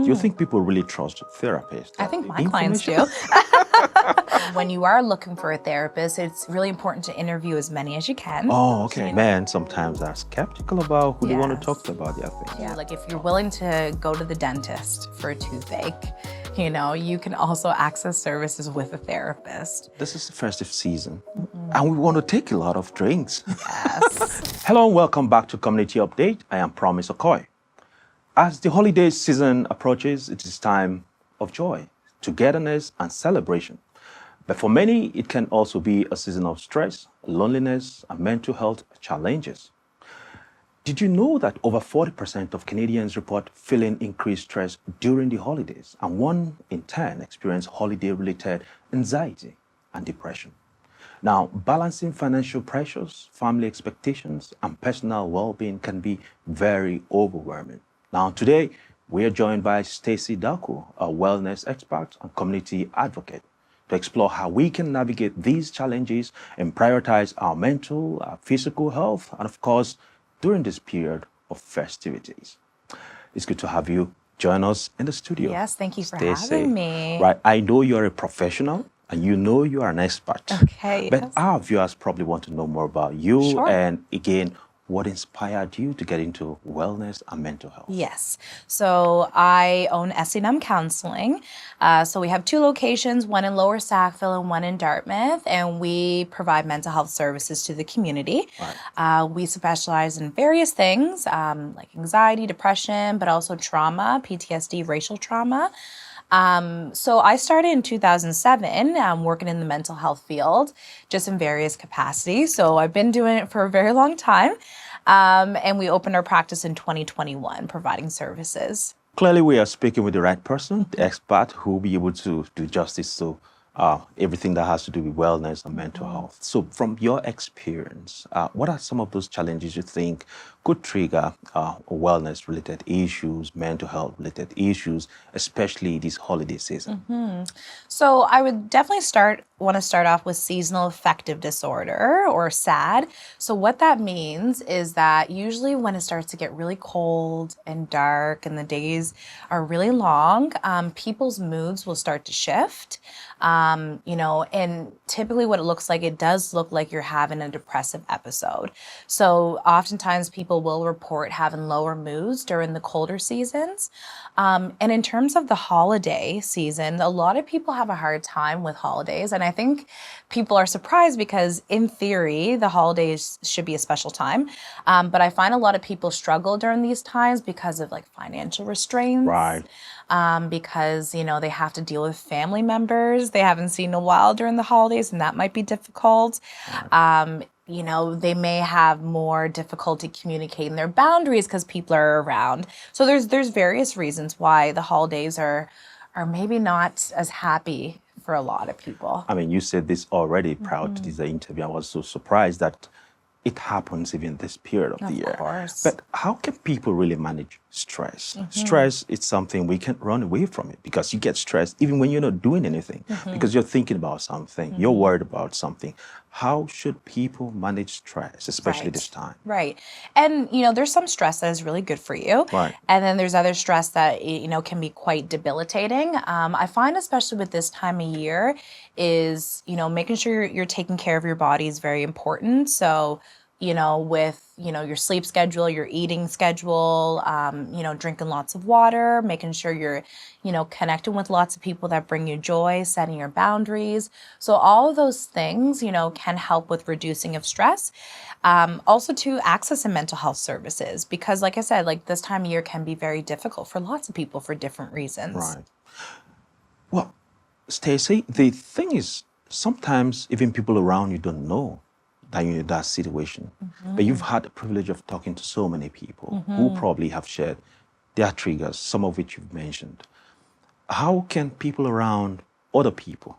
Do you think people really trust therapists? I think my clients do. When you are looking for a therapist, it's really important to interview as many as you can. Oh, okay. Men sometimes are skeptical about who they want to talk to Yes. about their things. Yeah, like if you're willing to go to the dentist for a toothache, you can also access services with a therapist. This is the festive season, and we want to take a lot of drinks. Yes. Hello and welcome back to Community Update. I am Promise Okoy. As the holiday season approaches, it is time of joy, togetherness, and celebration. But for many, it can also be a season of stress, loneliness, and mental health challenges. Did you know that over 40% of Canadians report feeling increased stress during the holidays, and 1 in 10 experience holiday-related anxiety and depression? Now, balancing financial pressures, family expectations, and personal well-being can be very overwhelming. Now, today, we are joined by Stacy Darku, a wellness expert and community advocate, to explore how we can navigate these challenges and prioritize our mental, our physical health, and of course, during this period of festivities. It's good to have you join us in the studio. Yes, thank you for Stacey. having me. Right, I know you're a professional and you know you are an expert. Okay, But yes. our viewers probably want to know more about you Sure. and again, what inspired you to get into wellness and mental health? Yes. So I own S&M Counseling. So we have 2 locations, one in Lower Sackville and one in Dartmouth, and we provide mental health services to the community. Right. We specialize in various things like anxiety, depression, but also trauma, PTSD, racial trauma. So I started in 2007 working in the mental health field, just in various capacities. So I've been doing it for a very long time. And we opened our practice in 2021, providing services. Clearly, we are speaking with the right person, the expert who will be able to do justice to everything that has to do with wellness and mental health. So from your experience, what are some of those challenges you think could trigger wellness-related issues, mental health-related issues, especially this holiday season? So I would definitely want to start off with seasonal affective disorder, or SAD. So what that means is that usually when it starts to get really cold and dark and the days are really long, people's moods will start to shift. And typically what it looks like, it does look like you're having a depressive episode. So oftentimes people will report having lower moods during the colder seasons. And in terms of the holiday season, a lot of people have a hard time with holidays. And I think people are surprised because in theory, the holidays should be a special time. But I find a lot of people struggle during these times because of like financial restraints. Right. Because, they have to deal with family members they haven't seen in a while during the holidays, and that might be difficult. Right. They may have more difficulty communicating their boundaries because people are around. So there's various reasons why the holidays are maybe not as happy for a lot of people. I mean, you said this already prior to this interview. I was so surprised that it happens even this period of the year. Of course. But how can people really manage stress? Stress is something we can't run away from it because you get stressed even when you're not doing anything because you're thinking about something, you're worried about something. How should people manage stress, especially this time? Right. And, there's some stress that is really good for you. Right. And then there's other stress that, can be quite debilitating. I find especially with this time of year is, making sure you're taking care of your body is very important. So, with, your sleep schedule, your eating schedule, drinking lots of water, making sure you're, connecting with lots of people that bring you joy, setting your boundaries. So all of those things, can help with reducing of stress. Also to access mental health services, because like I said, like this time of year can be very difficult for lots of people for different reasons. Right. Well, Stacey, the thing is, sometimes even people around you don't know that you're in that situation. But you've had the privilege of talking to so many people who probably have shared their triggers, some of which you've mentioned. How can people around other people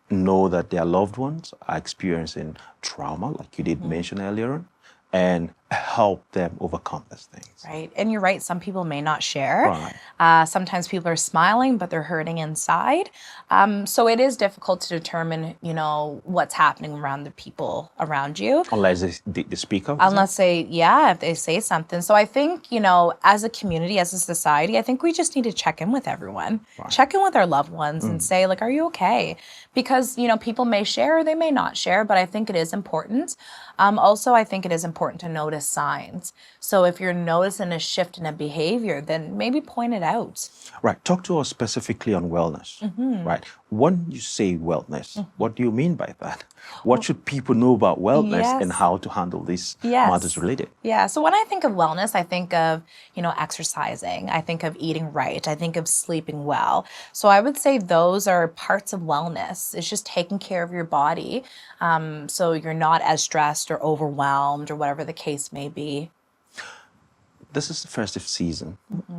know that their loved ones are experiencing trauma, like you did mention earlier on, and help them overcome these things. Right. And you're right. Some people may not share. Right. Sometimes people are smiling, but they're hurting inside. So it is difficult to determine, what's happening around the people around you. Unless they speak up. Unless if they say something. So I think, as a community, as a society, I think we just need to check in with everyone, Right. check in with our loved ones and say, like, are you okay? Because, people may share or they may not share, but I think it is important. Also, I think it is important to notice signs. So if you're noticing a shift in a behavior, then maybe point it out. Right. Talk to us specifically on wellness. Right. When you say wellness, what do you mean by that? What should people know about wellness and how to handle these matters related? Yeah. So when I think of wellness, I think of, exercising. I think of eating right. I think of sleeping well. So I would say those are parts of wellness. It's just taking care of your body so you're not as stressed or overwhelmed or whatever the case may be. This is the festive season,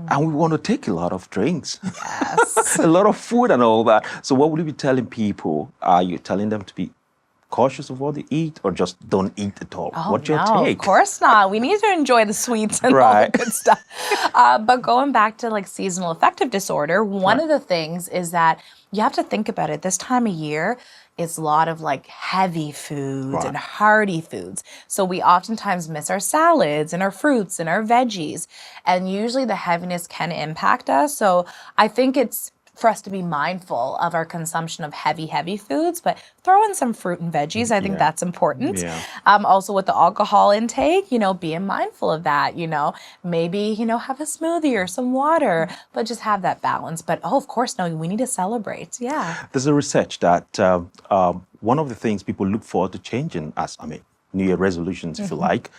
and we want to take a lot of drinks, Yes. a lot of food and all that. So what would you be telling people? Are you telling them to be cautious of what they eat or just don't eat at all? Oh, What's your no, take? of course not. We need to enjoy the sweets and all the good stuff. But going back to like seasonal affective disorder, one of the things is that you have to think about it. This time of year, it's a lot of like heavy foods and hearty foods. So we oftentimes miss our salads and our fruits and our veggies. And usually the heaviness can impact us. So I think it's for us to be mindful of our consumption of heavy foods, but throw in some fruit and veggies. I think that's important. Yeah. Also with the alcohol intake, being mindful of that, maybe, have a smoothie or some water, but just have that balance. But of course, no, we need to celebrate. Yeah. There's a research that one of the things people look forward to changing New Year resolutions, if you like,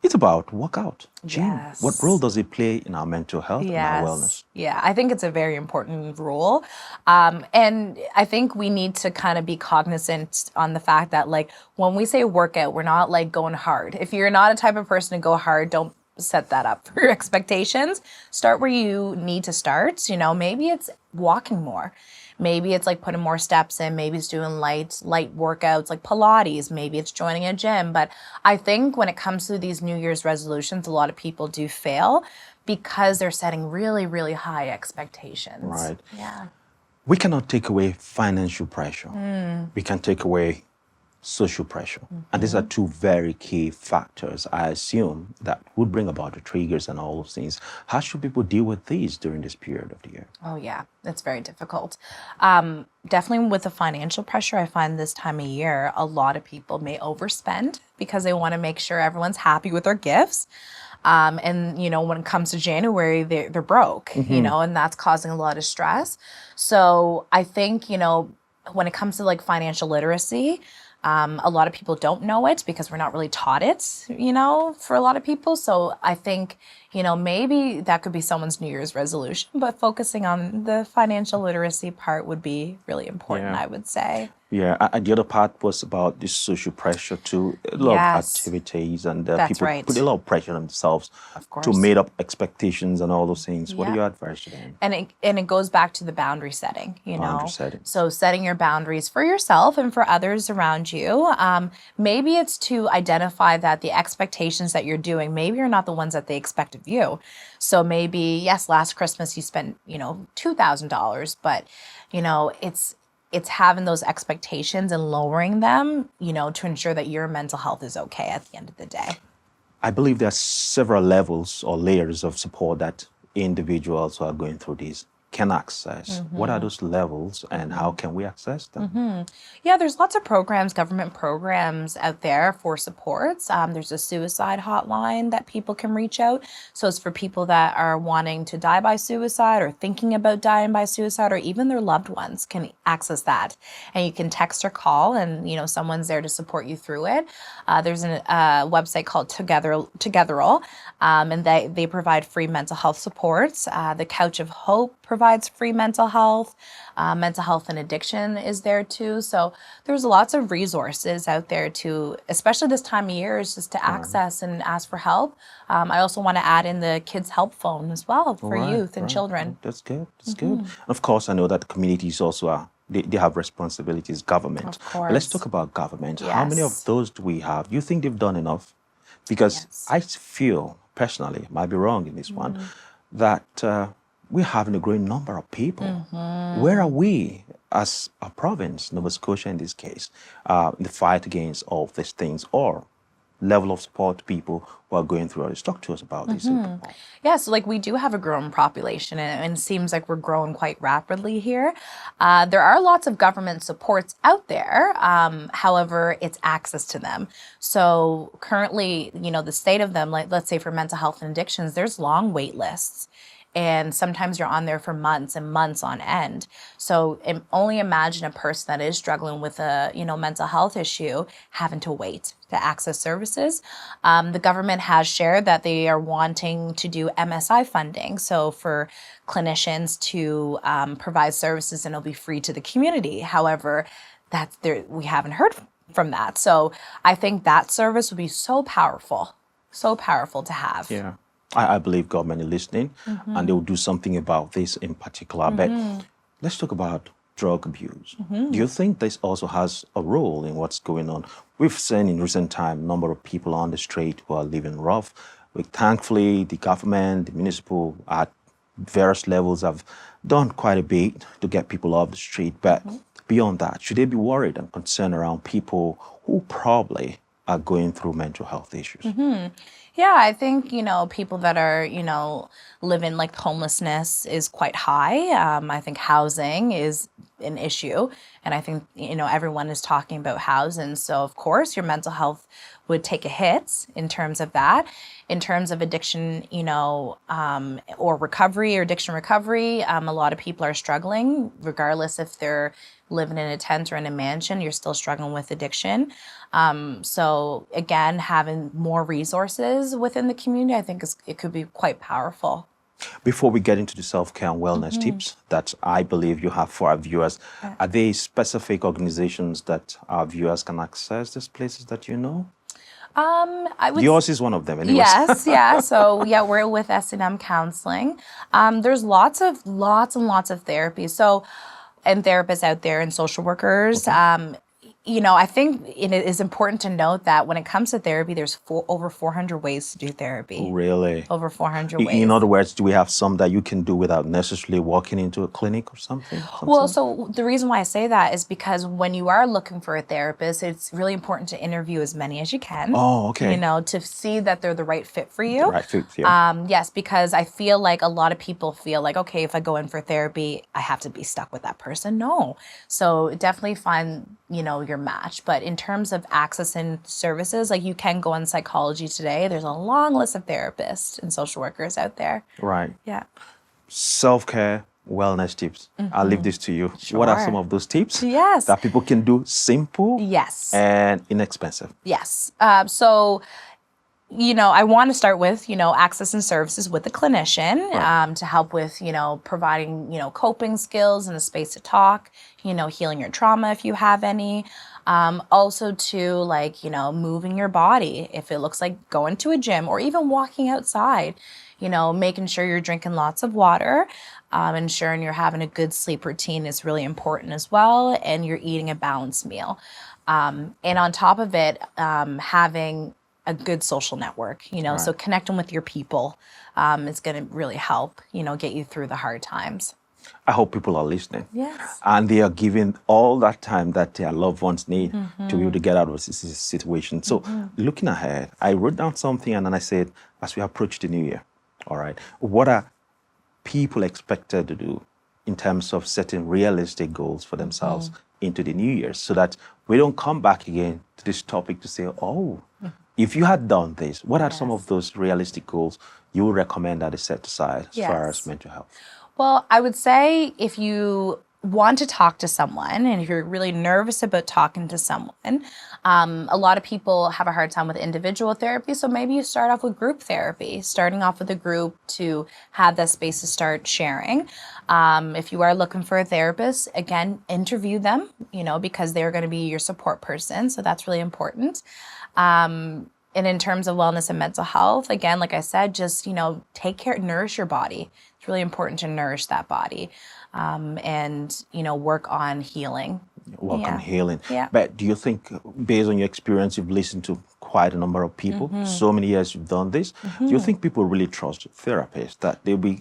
it's about workout. Gym. Yes. What role does it play in our mental health and our wellness? Yeah, I think it's a very important role. And I think we need to kind of be cognizant on the fact that like when we say workout, we're not like going hard. If you're not a type of person to go hard, don't set that up for your expectations. Start where you need to start. Maybe it's walking more. Maybe it's like putting more steps in. Maybe it's doing light workouts like Pilates. Maybe it's joining a gym. But I think when it comes to these New Year's resolutions, a lot of people do fail because they're setting really, really high expectations. Right. Yeah. We cannot take away financial pressure. We can take away social pressure. And these are two very key factors, I assume, that would bring about the triggers and all those things. How should people deal with these during this period of the year? Oh, yeah. It's very difficult. Definitely with the financial pressure, I find this time of year, a lot of people may overspend because they want to make sure everyone's happy with their gifts. And, when it comes to January, they're broke, and that's causing a lot of stress. So I think, when it comes to like financial literacy, a lot of people don't know it because we're not really taught it, for a lot of people. So I think, maybe that could be someone's New Year's resolution, but focusing on the financial literacy part would be really important, I would say. Yeah, and the other part was about this social pressure to a lot of activities, and people put a lot of pressure on themselves to meet up expectations and all those things. What are your advice to them? And it goes back to the boundary setting, Boundary setting. So setting your boundaries for yourself and for others around you. Maybe it's to identify that the expectations that you're doing, maybe you're not the ones that they expect of you. So maybe, yes, last Christmas you spent, $2,000, but, it's having those expectations and lowering them, to ensure that your mental health is okay at the end of the day. I believe there are several levels or layers of support that individuals who are going through these can access. What are those levels and how can we access them? Yeah, there's lots of programs, government programs out there for supports. There's a suicide hotline that people can reach out. So it's for people that are wanting to die by suicide or thinking about dying by suicide, or even their loved ones can access that. And you can text or call and, someone's there to support you through it. There's a website called Togetherall, and they provide free mental health supports. The Couch of Hope provides free mental health. Mental health and addiction is there too. So there's lots of resources out there to, especially this time of year, is just to access and ask for help. I also want to add in the kids help phone as well for youth and children. That's good. That's good. And of course, I know that communities also they have responsibilities, government. Of course. Let's talk about government. How many of those do we have? Do you think they've done enough Because Yes. I feel, personally, might be wrong in this one, that we're having a growing number of people. Where are we as a province, Nova Scotia in this case, in the fight against all of these things, or level of support to people who are going through this? Talk to us about this. Yeah, so like we do have a growing population, and it seems like we're growing quite rapidly here. There are lots of government supports out there. However, it's access to them. So currently, the state of them, like let's say for mental health and addictions, there's long wait lists. And sometimes you're on there for months and months on end. So only imagine a person that is struggling with a mental health issue having to wait to access services. The government has shared that they are wanting to do MSI funding, so for clinicians to provide services, and it'll be free to the community. However, that's there we haven't heard from that. So I think that service would be so powerful to have. Yeah. I believe government is listening and they will do something about this in particular. But let's talk about drug abuse. Do you think this also has a role in what's going on? We've seen in recent time a number of people on the street who are living rough. Thankfully, the government, the municipal at various levels have done quite a bit to get people off the street. But beyond that, should they be worried and concerned around people who probably are going through mental health issues? Yeah, I think, people that are, living like homelessness is quite high. I think housing is an issue. And I think, everyone is talking about housing. So, of course, your mental health would take a hit in terms of that. In terms of addiction, or recovery or addiction recovery, a lot of people are struggling, regardless if they're living in a tent or in a mansion, you're still struggling with addiction. So again, having more resources within the community, I think it could be quite powerful. Before we get into the self-care and wellness tips that I believe you have for our viewers, are there specific organizations that our viewers can access these places that you know? Yours is one of them, anyways. Yes, yeah. So yeah, we're with S&M Counseling. There's lots and lots of therapy. So, and therapists out there and social workers. I think it is important to note that when it comes to therapy, there's over 400 ways to do therapy. Really? Over 400 ways. In other words, do we have some that you can do without necessarily walking into a clinic or something? Well, so the reason why I say that is because when you are looking for a therapist, it's really important to interview as many as you can. Oh, okay. To see that they're the right fit for you. The right fit, yeah. Yes, because I feel like a lot of people feel like, okay, if I go in for therapy, I have to be stuck with that person. No. So definitely find, your match. But in terms of accessing services, like you can go on Psychology Today. There's a long list of therapists and social workers out there. Right. Yeah. Self-care, wellness tips. I'll leave this to you. Sure. What are some of those tips Yes. that people can do simple Yes. and inexpensive? Yes. So I want to start with, accessing services with a clinician to help with, providing, coping skills and a space to talk, healing your trauma if you have any. Also to moving your body if it looks like going to a gym or even walking outside, making sure you're drinking lots of water, ensuring you're having a good sleep routine is really important as well. And you're eating a balanced meal. And on top of it, having a good social network, so connecting with your people is going to really help, get you through the hard times. I hope people are listening. Yes. And they are giving all that time that their loved ones need to be able to get out of this situation. So looking ahead, I wrote down something and then I said, as we approach the new year, all right, what are people expected to do in terms of setting realistic goals for themselves into the new year so that we don't come back again to this topic to say, if you had done this, what are some of those realistic goals you would recommend that is set aside as far as mental health? Well, I would say if you want to talk to someone and if you're really nervous about talking to someone, a lot of people have a hard time with individual therapy. So maybe you start off with group therapy, starting off with a group to have that space to start sharing. If you are looking for a therapist, again, interview them, because they're going to be your support person. So that's really important. And in terms of wellness and mental health, again, like I said, just, take care, nourish your body. It's really important to nourish that body and, work on healing. Work on healing. Yeah. But do you think, based on your experience, you've listened to quite a number of people. So many years you've done this. Do you think people really trust therapists that they'll be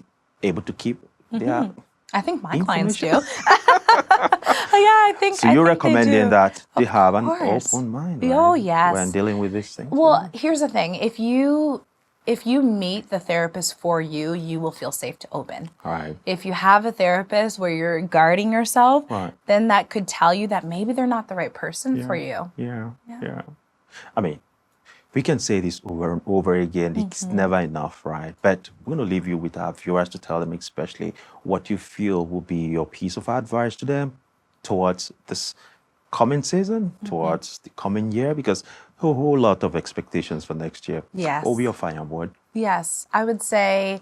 able to keep their I think my clients do. information? Yeah, I think. So I you're think they recommending do. that they Of have an course. open mind, Oh, right? yes. When dealing with these things. Well, here's the thing: if you meet the therapist for you, you will feel safe to open. Right. If you have a therapist where you're guarding yourself, Right. then that could tell you that maybe they're not the right person for you. Yeah. I mean, we can say this over and over again. It's never enough, right? But we're going to leave you with our viewers to tell them especially what you feel will be your piece of advice to them towards this coming season, towards the coming year, because a whole lot of expectations for next year. Yes. Oh, we are fine on board. Yes, I would say,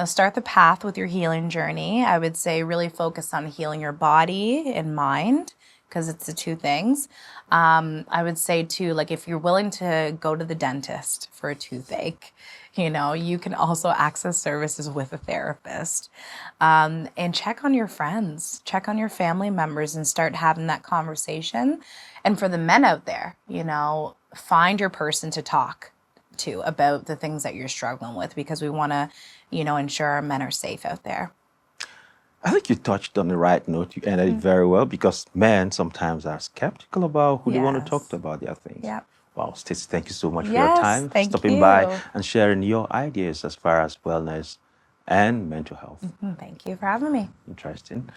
start the path with your healing journey. I would say really focus on healing your body and mind, because it's the two things. I would say too, like if you're willing to go to the dentist for a toothache, you can also access services with a therapist. And check on your friends, check on your family members, and start having that conversation. And for the men out there, find your person to talk to about the things that you're struggling with, because we want to, ensure our men are safe out there. I think you touched on the right note. You ended it very well, because men sometimes are skeptical about who they want to talk to about their things. Yeah. Wow, Stacy, thank you so much for Yes, your time, thank stopping you. by and sharing your ideas as far as wellness and mental health. Thank you for having me. Interesting.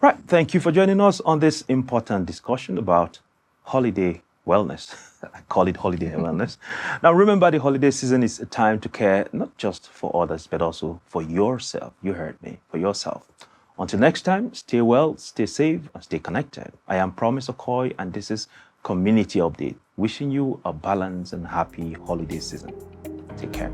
Right, thank you for joining us on this important discussion about holiday wellness. I call it holiday wellness. Now, remember, the holiday season is a time to care not just for others, but also for yourself. You heard me, for yourself. Until next time, stay well, stay safe, and stay connected. I am Promise Okoy, and this is Community Update, wishing you a balanced and happy holiday season. Take care.